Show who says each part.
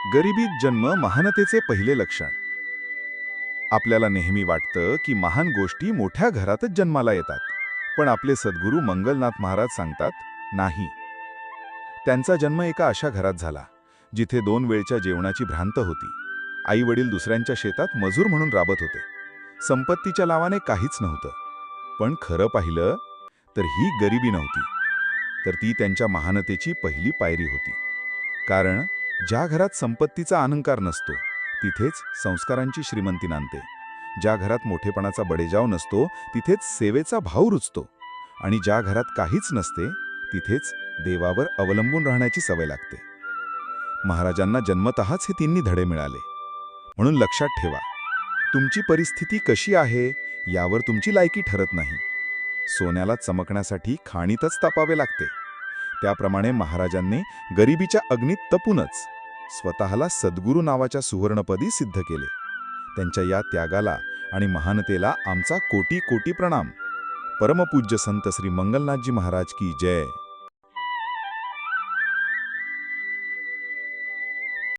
Speaker 1: गरिबीत जन्म महानतेचे पहिले लक्षण. आपल्याला नेहमी वाटतं की महान गोष्टी मोठ्या घरातच जन्माला येतात. पण आपले सद्गुरू मंगलनाथ महाराज सांगतात, नाही. त्यांचा जन्म एका अशा घरात झाला जिथे 2 वेळच्या जेवणाची भ्रांत होती. आई वडील दुसऱ्यांच्या शेतात मजूर म्हणून राबत होते. संपत्तीच्या लावाने काहीच नव्हतं. पण खरं पाहिलं तर ही गरिबी नव्हती, तर ती त्यांच्या महानतेची पहिली पायरी होती. कारण ज्या घरात संपत्तीचा अहंकार नसतो तिथेच संस्कारांची श्रीमंती नांदते. ज्या घरात मोठेपणाचा बडेजाव नसतो तिथेच सेवेचा भाव रुजतो. आणि ज्या घरात काहीच नसते तिथेच देवावर अवलंबून राहण्याची सवय लागते. महाराजांना जन्मतःच हे तिन्ही धडे मिळाले. म्हणून लक्षात ठेवा, तुमची परिस्थिती कशी आहे यावर तुमची लायकी ठरत नाही. सोन्याला चमकण्यासाठी खाणीतच तापावे लागते. त्याप्रमाणे महाराजांनी गरिबीच्या अग्नीत तपूनच स्वतःला सद्गुरू नावाच्या सुवर्णपदी सिद्ध केले. त्यांच्या या त्यागाला आणि महानतेला आमचा कोटी कोटी प्रणाम. परमपूज्य संत श्री मंगलनाथजी महाराज की जय.